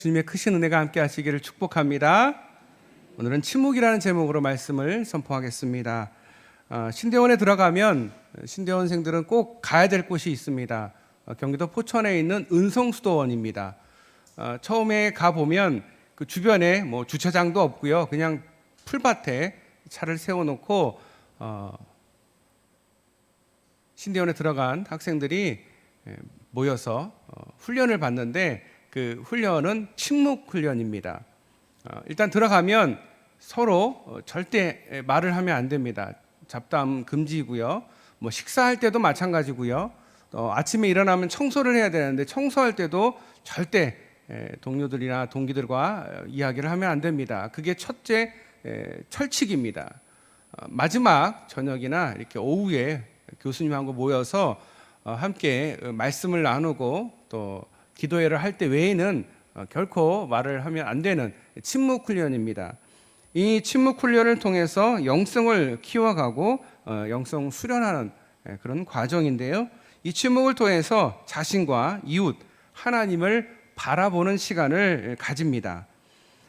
주님의 크신 은혜가 함께 하시기를 축복합니다. 오늘은 침묵이라는 제목으로 말씀을 선포하겠습니다. 신대원에 들어가면 신대원생들은 꼭 가야 될 곳이 있습니다. 경기도 포천에 있는 은성수도원입니다. 처음에 가보면 그 주변에 뭐 주차장도 없고요. 그냥 풀밭에 차를 세워놓고 신대원에 들어간 학생들이 모여서 훈련을 받는데 그 훈련은 침묵 훈련입니다. 일단 들어가면 서로 절대 말을 하면 안 됩니다. 잡담 금지고요. 뭐 식사할 때도 마찬가지고요. 아침에 일어나면 청소를 해야 되는데 청소할 때도 절대 동료들이나 동기들과 이야기를 하면 안 됩니다. 그게 첫째 철칙입니다. 마지막 저녁이나 이렇게 오후에 교수님하고 모여서 함께 말씀을 나누고 또 기도회를 할 때 외에는 결코 말을 하면 안 되는 침묵 훈련입니다. 이 침묵 훈련을 통해서 영성을 키워가고 영성 수련하는 그런 과정인데요. 이 침묵을 통해서 자신과 이웃, 하나님을 바라보는 시간을 가집니다.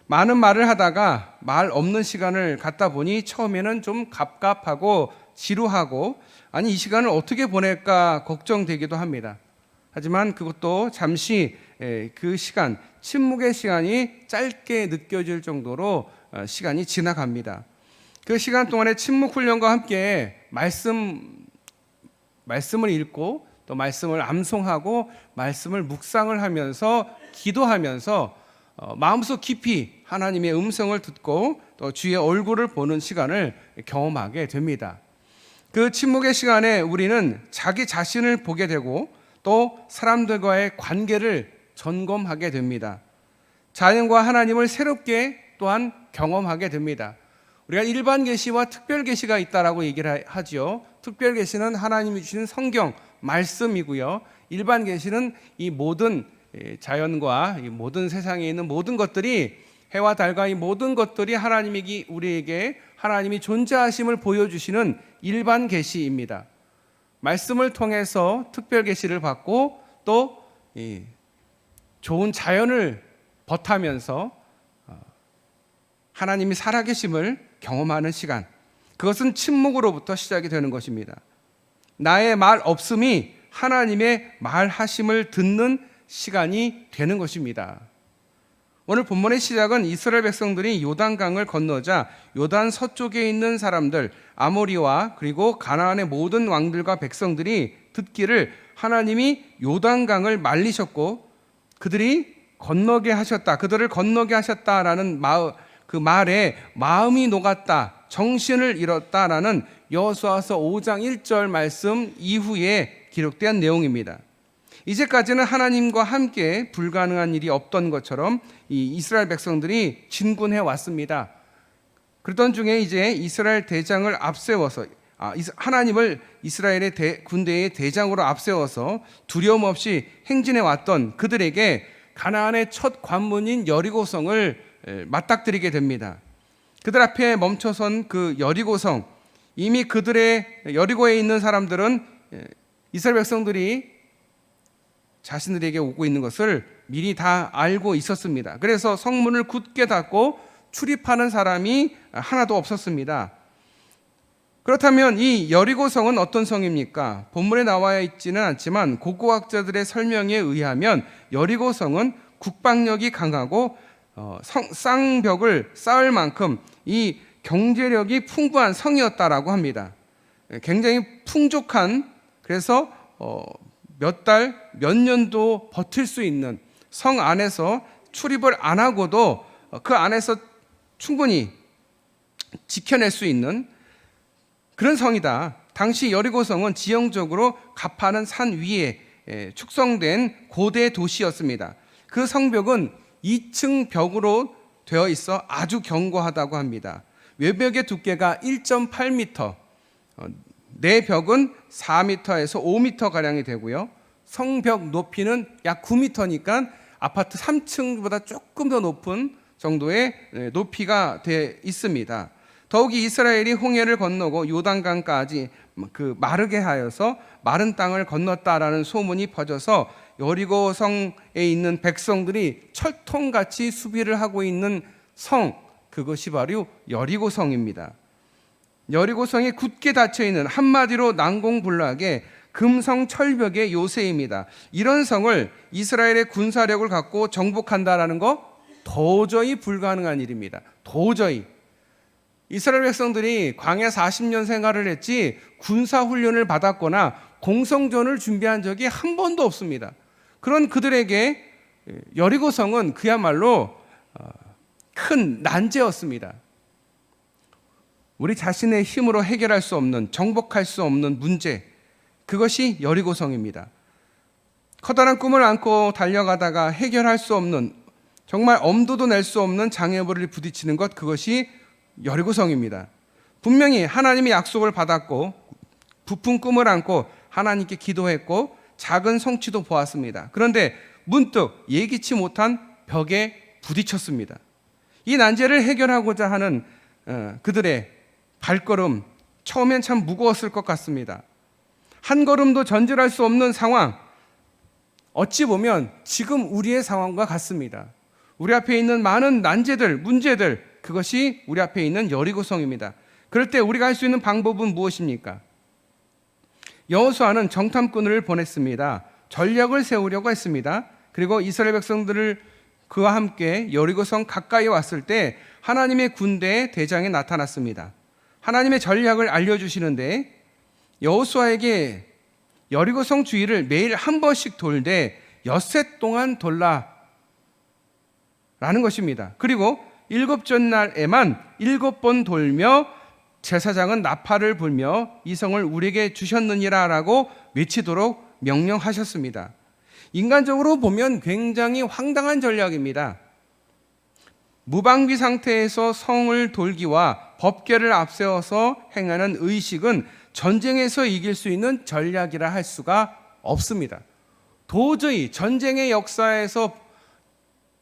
많은 말을 하다가 말 없는 시간을 갖다 보니 처음에는 좀 갑갑하고 지루하고 아니 이 시간을 어떻게 보낼까 걱정되기도 합니다. 하지만 그것도 잠시 그 시간, 침묵의 시간이 짧게 느껴질 정도로 시간이 지나갑니다. 그 시간 동안에 침묵 훈련과 함께 말씀을 읽고 또 말씀을 암송하고 말씀을 묵상을 하면서 기도하면서 마음속 깊이 하나님의 음성을 듣고 또 주의 얼굴을 보는 시간을 경험하게 됩니다. 그 침묵의 시간에 우리는 자기 자신을 보게 되고 또 사람들과의 관계를 점검하게 됩니다. 자연과 하나님을 새롭게 또한 경험하게 됩니다. 우리가 일반 계시와 특별 계시가 있다라고 얘기를 하지요. 특별 계시는 하나님이 주신 성경 말씀이고요. 일반 계시는 이 모든 자연과 이 모든 세상에 있는 모든 것들이 해와 달과 이 모든 것들이 하나님이 우리에게 하나님이 존재하심을 보여주시는 일반 계시입니다. 말씀을 통해서 특별 계시를 받고 또 좋은 자연을 벗하면서 하나님이 살아계심을 경험하는 시간, 그것은 침묵으로부터 시작이 되는 것입니다. 나의 말 없음이 하나님의 말하심을 듣는 시간이 되는 것입니다. 오늘 본문의 시작은 이스라엘 백성들이 요단강을 건너자 요단 서쪽에 있는 사람들 아모리와 그리고 가나안의 모든 왕들과 백성들이 듣기를 하나님이 요단강을 말리셨고 그들이 건너게 하셨다. 그들을 건너게 하셨다라는 그 말에 마음이 녹았다. 정신을 잃었다라는 여호수아서 5장 1절 말씀 이후에 기록된 내용입니다. 이제까지는 하나님과 함께 불가능한 일이 없던 것처럼 이 이스라엘 백성들이 진군해 왔습니다. 그러던 중에 이제 이스라엘 대장을 앞세워서 하나님을 이스라엘의 군대의 대장으로 앞세워서 두려움 없이 행진해 왔던 그들에게 가나안의 첫 관문인 여리고성을 맞닥뜨리게 됩니다. 그들 앞에 멈춰선 그 여리고성, 이미 그들의 여리고에 있는 사람들은 이스라엘 백성들이 자신들에게 오고 있는 것을 미리 다 알고 있었습니다. 그래서 성문을 굳게 닫고 출입하는 사람이 하나도 없었습니다. 그렇다면 이 여리고성은 어떤 성입니까? 본문에 나와 있지는 않지만 고고학자들의 설명에 의하면 여리고성은 국방력이 강하고 쌍벽을 쌓을 만큼 이 경제력이 풍부한 성이었다라고 합니다. 굉장히 풍족한, 그래서 몇 달, 몇 년도 버틸 수 있는 성 안에서 출입을 안 하고도 그 안에서 충분히 지켜낼 수 있는 그런 성이다. 당시 여리고성은 지형적으로 가파른 산 위에 축성된 고대 도시였습니다. 그 성벽은 2층 벽으로 되어 있어 아주 견고하다고 합니다. 외벽의 두께가 1.8m, 내 벽은 4m에서 5m가량이 되고요. 성벽 높이는 약 9m니까 아파트 3층보다 조금 더 높은 정도의 높이가 되어 있습니다. 더욱이 이스라엘이 홍해를 건너고 요단강까지 그 마르게 하여서 마른 땅을 건넜다라는 소문이 퍼져서 여리고 성에 있는 백성들이 철통같이 수비를 하고 있는 성, 그것이 바로 여리고 성입니다. 여리고 성이 굳게 닫혀 있는, 한마디로 난공불락의 금성 철벽의 요새입니다. 이런 성을 이스라엘의 군사력을 갖고 정복한다라는 거 도저히 불가능한 일입니다. 도저히. 이스라엘 백성들이 광야 40년 생활을 했지 군사 훈련을 받았거나 공성전을 준비한 적이 한 번도 없습니다. 그런 그들에게 여리고성은 그야말로 큰 난제였습니다. 우리 자신의 힘으로 해결할 수 없는, 정복할 수 없는 문제, 그것이 여리고성입니다. 커다란 꿈을 안고 달려가다가 해결할 수 없는, 정말 엄두도 낼 수 없는 장애물을 부딪히는 것, 그것이 여리고성입니다. 분명히 하나님이 약속을 받았고 부푼 꿈을 안고 하나님께 기도했고 작은 성취도 보았습니다. 그런데 문득 예기치 못한 벽에 부딪혔습니다. 이 난제를 해결하고자 하는 그들의 발걸음, 처음엔 참 무거웠을 것 같습니다. 한 걸음도 전진할 수 없는 상황, 어찌 보면 지금 우리의 상황과 같습니다. 우리 앞에 있는 많은 난제들, 문제들, 그것이 우리 앞에 있는 여리고성입니다. 그럴 때 우리가 할 수 있는 방법은 무엇입니까? 여호수아는 정탐꾼을 보냈습니다. 전략을 세우려고 했습니다. 그리고 이스라엘 백성들을 그와 함께 여리고성 가까이 왔을 때 하나님의 군대의 대장이 나타났습니다. 하나님의 전략을 알려주시는데 여호수아에게 여리고성 주위를 매일 한 번씩 돌되 엿새 동안 돌라 라는 것입니다. 그리고 7째 날에만 7번 돌며 제사장은 나팔을 불며 이 성을 우리에게 주셨느니라 라고 외치도록 명령하셨습니다. 인간적으로 보면 굉장히 황당한 전략입니다. 무방비 상태에서 성을 돌기와 법궤를 앞세워서 행하는 의식은 전쟁에서 이길 수 있는 전략이라 할 수가 없습니다. 도저히 전쟁의 역사에서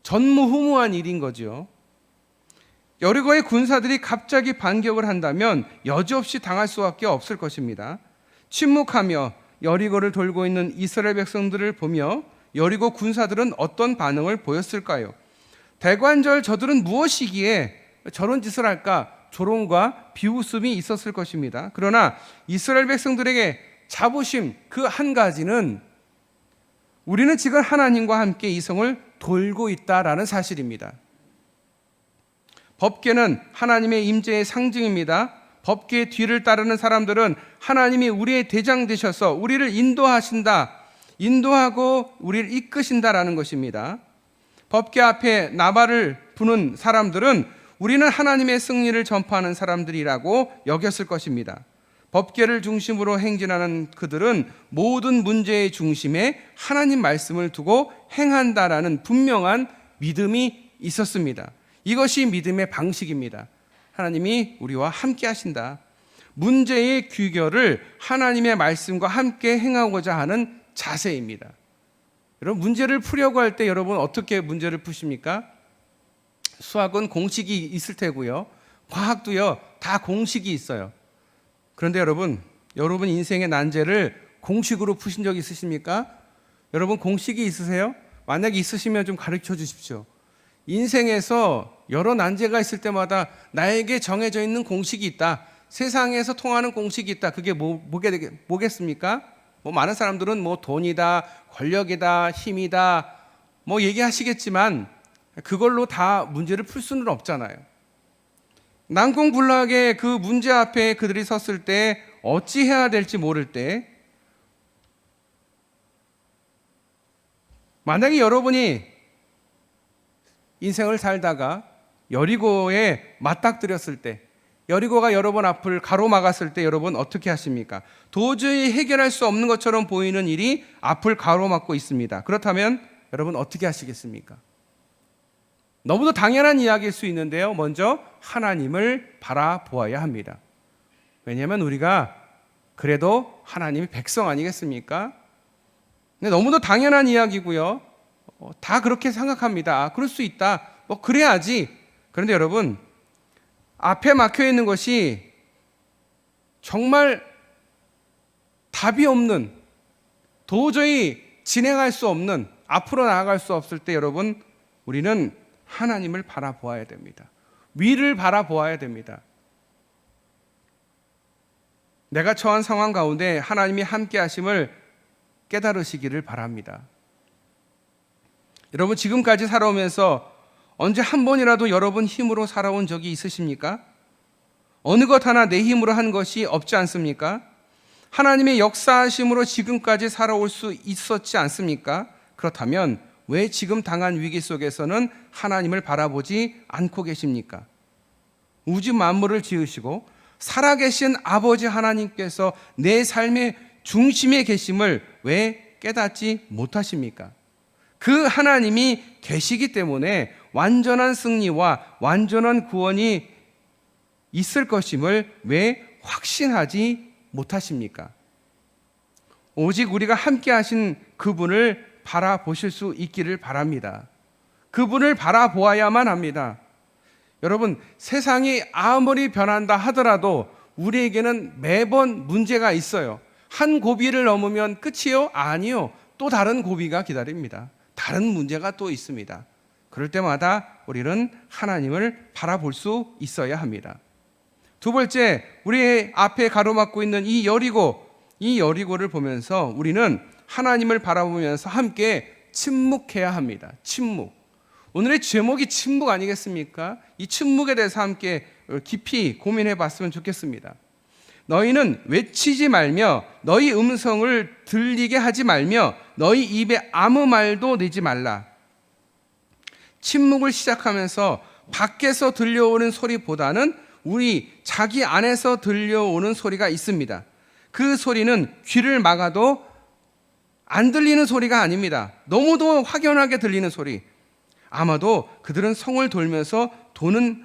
전무후무한 일인 거죠. 여리고의 군사들이 갑자기 반격을 한다면 여지없이 당할 수밖에 없을 것입니다. 침묵하며 여리고를 돌고 있는 이스라엘 백성들을 보며 여리고 군사들은 어떤 반응을 보였을까요? 대관절 저들은 무엇이기에 저런 짓을 할까? 조롱과 비웃음이 있었을 것입니다. 그러나 이스라엘 백성들에게 자부심 그 한 가지는 우리는 지금 하나님과 함께 이 성을 돌고 있다라는 사실입니다. 법궤는 하나님의 임재의 상징입니다. 법궤의 뒤를 따르는 사람들은 하나님이 우리의 대장 되셔서 우리를 인도하신다, 인도하고 우리를 이끄신다라는 것입니다. 법궤 앞에 나발을 부는 사람들은 우리는 하나님의 승리를 전파하는 사람들이라고 여겼을 것입니다. 법궤를 중심으로 행진하는 그들은 모든 문제의 중심에 하나님 말씀을 두고 행한다라는 분명한 믿음이 있었습니다. 이것이 믿음의 방식입니다. 하나님이 우리와 함께 하신다. 문제의 귀결을 하나님의 말씀과 함께 행하고자 하는 자세입니다. 여러분, 문제를 풀려고 할 때 여러분 어떻게 문제를 푸십니까? 수학은 공식이 있을 테고요. 과학도요, 다 공식이 있어요. 그런데 여러분 인생의 난제를 공식으로 푸신 적 있으십니까? 여러분 공식이 있으세요? 만약에 있으시면 좀 가르쳐 주십시오. 인생에서 여러 난제가 있을 때마다 나에게 정해져 있는 공식이 있다. 세상에서 통하는 공식이 있다. 그게 뭐겠습니까? 많은 사람들은 돈이다, 권력이다, 힘이다, 얘기하시겠지만 그걸로 다 문제를 풀 수는 없잖아요. 난공불락의 그 문제 앞에 그들이 섰을 때 어찌 해야 될지 모를 때, 만약에 여러분이 인생을 살다가 여리고에 맞닥뜨렸을 때, 여리고가 여러분 앞을 가로막았을 때 여러분 어떻게 하십니까? 도저히 해결할 수 없는 것처럼 보이는 일이 앞을 가로막고 있습니다. 그렇다면 여러분 어떻게 하시겠습니까? 너무도 당연한 이야기일 수 있는데요, 먼저 하나님을 바라보아야 합니다. 왜냐하면 우리가 그래도 하나님의 백성 아니겠습니까? 근데 너무도 당연한 이야기고요, 다 그렇게 생각합니다. 그럴 수 있다, 그래야지. 그런데 여러분, 앞에 막혀 있는 것이 정말 답이 없는, 도저히 진행할 수 없는, 앞으로 나아갈 수 없을 때 여러분, 우리는 하나님을 바라보아야 됩니다. 위를 바라보아야 됩니다. 내가 처한 상황 가운데 하나님이 함께 하심을 깨달으시기를 바랍니다. 여러분, 지금까지 살아오면서 언제 한 번이라도 여러분 힘으로 살아온 적이 있으십니까? 어느 것 하나 내 힘으로 한 것이 없지 않습니까? 하나님의 역사하심으로 지금까지 살아올 수 있었지 않습니까? 그렇다면 왜 지금 당한 위기 속에서는 하나님을 바라보지 않고 계십니까? 우주 만물을 지으시고 살아계신 아버지 하나님께서 내 삶의 중심에 계심을 왜 깨닫지 못하십니까? 그 하나님이 계시기 때문에 완전한 승리와 완전한 구원이 있을 것임을 왜 확신하지 못하십니까? 오직 우리가 함께 하신 그분을 바라보실 수 있기를 바랍니다. 그분을 바라보아야만 합니다. 여러분, 세상이 아무리 변한다 하더라도 우리에게는 매번 문제가 있어요. 한 고비를 넘으면 끝이요? 아니요. 또 다른 고비가 기다립니다. 다른 문제가 또 있습니다. 그럴 때마다 우리는 하나님을 바라볼 수 있어야 합니다. 두 번째, 우리 앞에 가로막고 있는 이 여리고를 보면서 우리는 하나님을 바라보면서 함께 침묵해야 합니다. 침묵. 오늘의 제목이 침묵 아니겠습니까? 이 침묵에 대해서 함께 깊이 고민해 봤으면 좋겠습니다. 너희는 외치지 말며 너희 음성을 들리게 하지 말며 너희 입에 아무 말도 내지 말라. 침묵을 시작하면서 밖에서 들려오는 소리보다는 우리 자기 안에서 들려오는 소리가 있습니다. 그 소리는 귀를 막아도 안 들리는 소리가 아닙니다. 너무도 확연하게 들리는 소리. 아마도 그들은 성을 돌면서 도는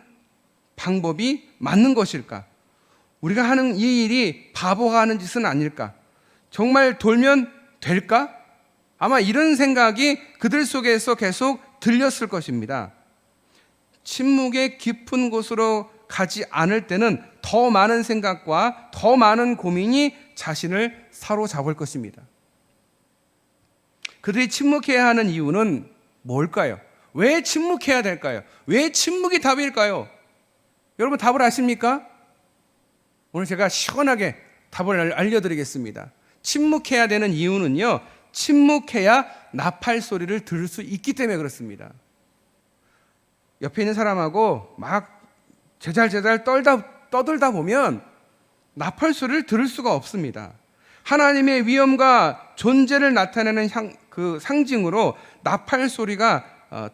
방법이 맞는 것일까? 우리가 하는 이 일이 바보가 하는 짓은 아닐까? 정말 돌면 될까? 아마 이런 생각이 그들 속에서 계속 들렸을 것입니다. 침묵의 깊은 곳으로 가지 않을 때는 더 많은 생각과 더 많은 고민이 자신을 사로잡을 것입니다. 그들이 침묵해야 하는 이유는 뭘까요? 왜 침묵해야 될까요? 왜 침묵이 답일까요? 여러분 답을 아십니까? 오늘 제가 시원하게 답을 알려드리겠습니다. 침묵해야 되는 이유는요, 침묵해야 나팔 소리를 들을 수 있기 때문에 그렇습니다. 옆에 있는 사람하고 막 제잘제잘 떠들다 보면 나팔 소리를 들을 수가 없습니다. 하나님의 위엄과 존재를 나타내는 그 상징으로 나팔 소리가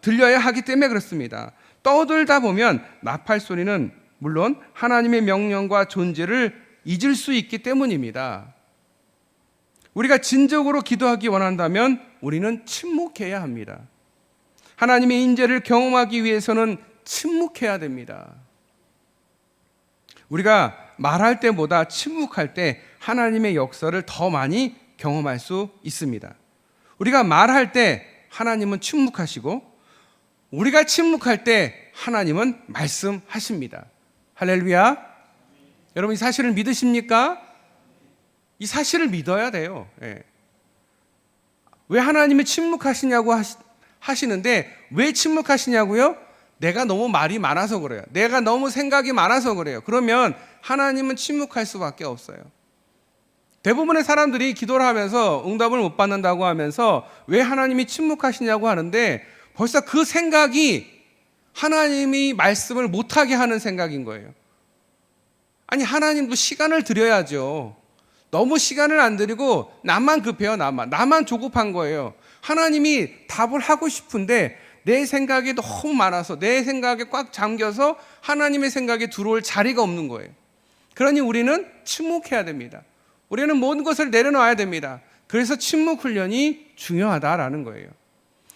들려야 하기 때문에 그렇습니다. 떠들다 보면 나팔 소리는 물론 하나님의 명령과 존재를 잊을 수 있기 때문입니다. 우리가 진정으로 기도하기 원한다면 우리는 침묵해야 합니다. 하나님의 인재를 경험하기 위해서는 침묵해야 됩니다. 우리가 말할 때보다 침묵할 때 하나님의 역사를 더 많이 경험할 수 있습니다. 우리가 말할 때 하나님은 침묵하시고 우리가 침묵할 때 하나님은 말씀하십니다. 할렐루야. 여러분 이 사실을 믿으십니까? 이 사실을 믿어야 돼요. 예. 왜 하나님이 침묵하시냐고 하시는데 왜 침묵하시냐고요? 내가 너무 말이 많아서 그래요. 내가 너무 생각이 많아서 그래요. 그러면 하나님은 침묵할 수밖에 없어요. 대부분의 사람들이 기도를 하면서 응답을 못 받는다고 하면서 왜 하나님이 침묵하시냐고 하는데 벌써 그 생각이 하나님이 말씀을 못하게 하는 생각인 거예요. 아니 하나님도 시간을 드려야죠. 너무 시간을 안 드리고 나만 급해요. 나만 조급한 거예요. 하나님이 답을 하고 싶은데 내 생각이 너무 많아서 내 생각에 꽉 잠겨서 하나님의 생각에 들어올 자리가 없는 거예요. 그러니 우리는 침묵해야 됩니다. 우리는 모든 것을 내려놔야 됩니다. 그래서 침묵 훈련이 중요하다라는 거예요.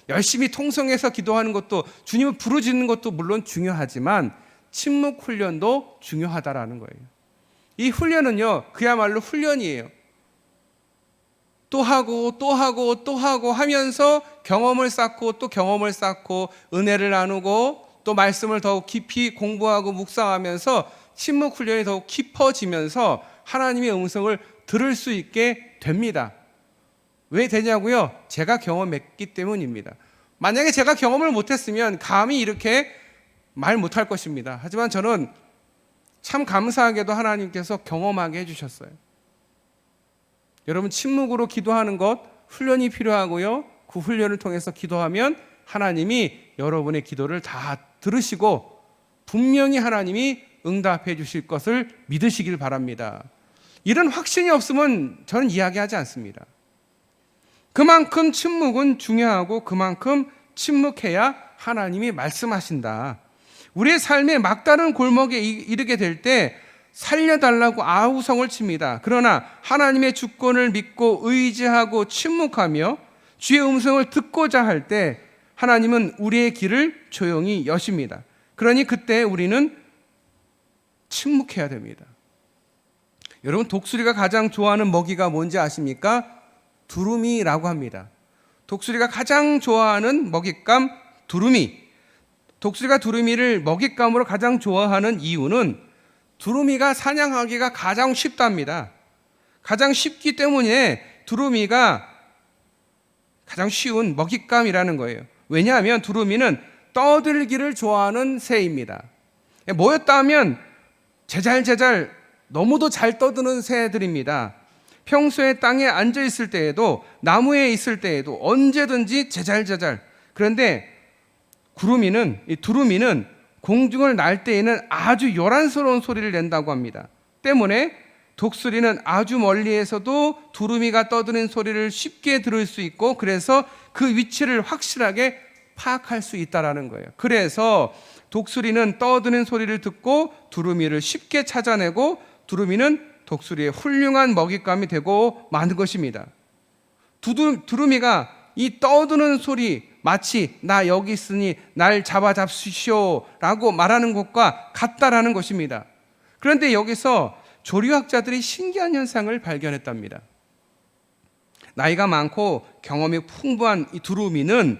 열심히 통성해서 기도하는 것도 주님을 부르짖는 것도 물론 중요하지만 침묵 훈련도 중요하다라는 거예요. 이 훈련은요 그야말로 훈련이에요. 또 하고 또 하고 또 하고 하면서 경험을 쌓고 또 경험을 쌓고 은혜를 나누고 또 말씀을 더욱 깊이 공부하고 묵상하면서 침묵 훈련이 더욱 깊어지면서 하나님의 음성을 들을 수 있게 됩니다. 왜 되냐고요? 제가 경험했기 때문입니다. 만약에 제가 경험을 못했으면 감히 이렇게 말 못할 것입니다. 하지만 저는 참 감사하게도 하나님께서 경험하게 해주셨어요. 여러분, 침묵으로 기도하는 것 훈련이 필요하고요. 그 훈련을 통해서 기도하면 하나님이 여러분의 기도를 다 들으시고 분명히 하나님이 응답해 주실 것을 믿으시길 바랍니다. 이런 확신이 없으면 저는 이야기하지 않습니다. 그만큼 침묵은 중요하고 그만큼 침묵해야 하나님이 말씀하신다. 우리의 삶의 막다른 골목에 이르게 될 때 살려달라고 아우성을 칩니다. 그러나 하나님의 주권을 믿고 의지하고 침묵하며 주의 음성을 듣고자 할 때 하나님은 우리의 길을 조용히 여십니다. 그러니 그때 우리는 침묵해야 됩니다. 여러분, 독수리가 가장 좋아하는 먹이가 뭔지 아십니까? 두루미라고 합니다. 독수리가 가장 좋아하는 먹잇감 두루미. 독수리가 두루미를 먹잇감으로 가장 좋아하는 이유는 두루미가 사냥하기가 가장 쉽답니다. 가장 쉽기 때문에 두루미가 가장 쉬운 먹잇감이라는 거예요. 왜냐하면 두루미는 떠들기를 좋아하는 새입니다. 모였다 하면 제잘제잘 너무도 잘 떠드는 새들입니다. 평소에 땅에 앉아 있을 때에도 나무에 있을 때에도 언제든지 제잘제잘. 그런데 두루미는 공중을 날 때에는 아주 요란스러운 소리를 낸다고 합니다. 때문에 독수리는 아주 멀리에서도 두루미가 떠드는 소리를 쉽게 들을 수 있고 그래서 그 위치를 확실하게 파악할 수 있다는 거예요. 그래서 독수리는 떠드는 소리를 듣고 두루미를 쉽게 찾아내고 두루미는 독수리의 훌륭한 먹잇감이 되고 마는 것입니다. 두루미가 이 떠드는 소리, 마치 나 여기 있으니 날 잡아잡으시오 라고 말하는 것과 같다라는 것입니다. 그런데 여기서 조류학자들이 신기한 현상을 발견했답니다. 나이가 많고 경험이 풍부한 이 두루미는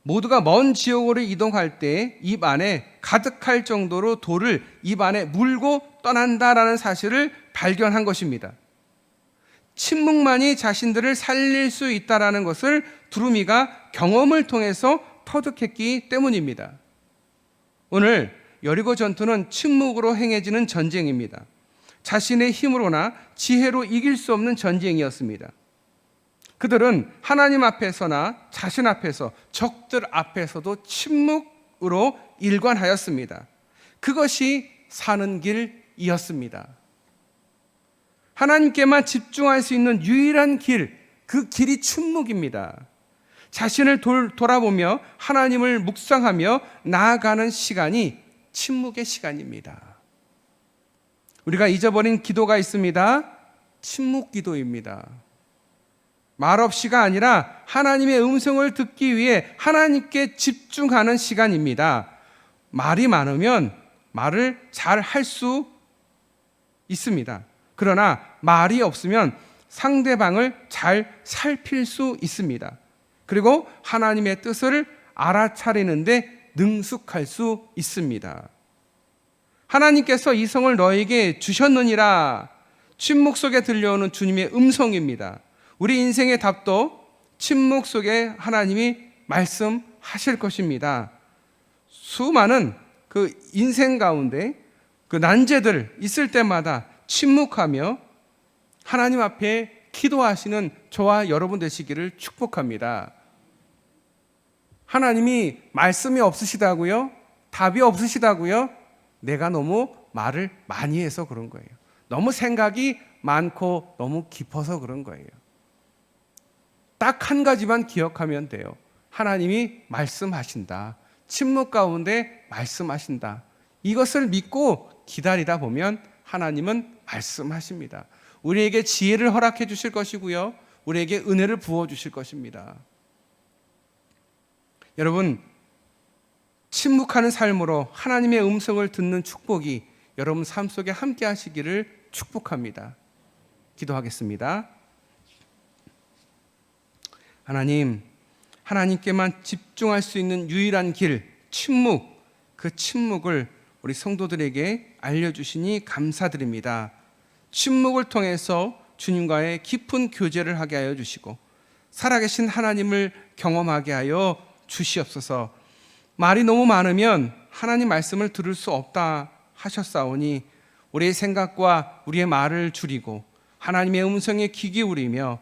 모두가 먼 지역으로 이동할 때 입 안에 가득할 정도로 돌을 입 안에 물고 떠난다라는 사실을 발견한 것입니다. 침묵만이 자신들을 살릴 수 있다라는 것을 두루미가 경험을 통해서 터득했기 때문입니다. 오늘 여리고 전투는 침묵으로 행해지는 전쟁입니다. 자신의 힘으로나 지혜로 이길 수 없는 전쟁이었습니다. 그들은 하나님 앞에서나 자신 앞에서 적들 앞에서도 침묵으로 일관하였습니다. 그것이 사는 길이었습니다. 하나님께만 집중할 수 있는 유일한 길, 그 길이 침묵입니다. 자신을 돌아보며 하나님을 묵상하며 나아가는 시간이 침묵의 시간입니다. 우리가 잊어버린 기도가 있습니다. 침묵 기도입니다. 말없이가 아니라 하나님의 음성을 듣기 위해 하나님께 집중하는 시간입니다. 말이 많으면 말을 잘 할 수 있습니다. 그러나 말이 없으면 상대방을 잘 살필 수 있습니다. 그리고 하나님의 뜻을 알아차리는데 능숙할 수 있습니다. 하나님께서 이 성을 너에게 주셨느니라. 침묵 속에 들려오는 주님의 음성입니다. 우리 인생의 답도 침묵 속에 하나님이 말씀하실 것입니다. 수많은 그 인생 가운데 그 난제들 있을 때마다 침묵하며 하나님 앞에 기도하시는 저와 여러분 되시기를 축복합니다. 하나님이 말씀이 없으시다고요? 답이 없으시다고요? 내가 너무 말을 많이 해서 그런 거예요. 너무 생각이 많고 너무 깊어서 그런 거예요. 딱 한 가지만 기억하면 돼요. 하나님이 말씀하신다. 침묵 가운데 말씀하신다. 이것을 믿고 기다리다 보면 하나님은 말씀하십니다. 우리에게 지혜를 허락해 주실 것이고요. 우리에게 은혜를 부어 주실 것입니다. 여러분, 침묵하는 삶으로 하나님의 음성을 듣는 축복이 여러분 삶 속에 함께 하시기를 축복합니다. 기도하겠습니다. 하나님, 하나님께만 집중할 수 있는 유일한 길, 침묵, 그 침묵을 우리 성도들에게 알려주시니 감사드립니다. 침묵을 통해서 주님과의 깊은 교제를 하게 하여 주시고 살아계신 하나님을 경험하게 하여 주시옵소서. 말이 너무 많으면 하나님 말씀을 들을 수 없다 하셨사오니 우리의 생각과 우리의 말을 줄이고 하나님의 음성에 귀 기울이며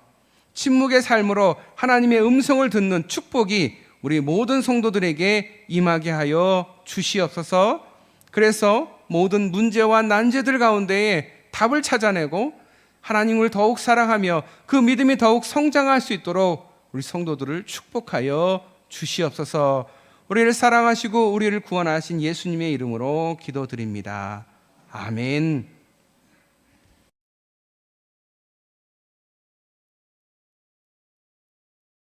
침묵의 삶으로 하나님의 음성을 듣는 축복이 우리 모든 성도들에게 임하게 하여 주시옵소서. 그래서 모든 문제와 난제들 가운데에 답을 찾아내고 하나님을 더욱 사랑하며 그 믿음이 더욱 성장할 수 있도록 우리 성도들을 축복하여 주시옵소서. 우리를 사랑하시고 우리를 구원하신 예수님의 이름으로 기도드립니다. 아멘.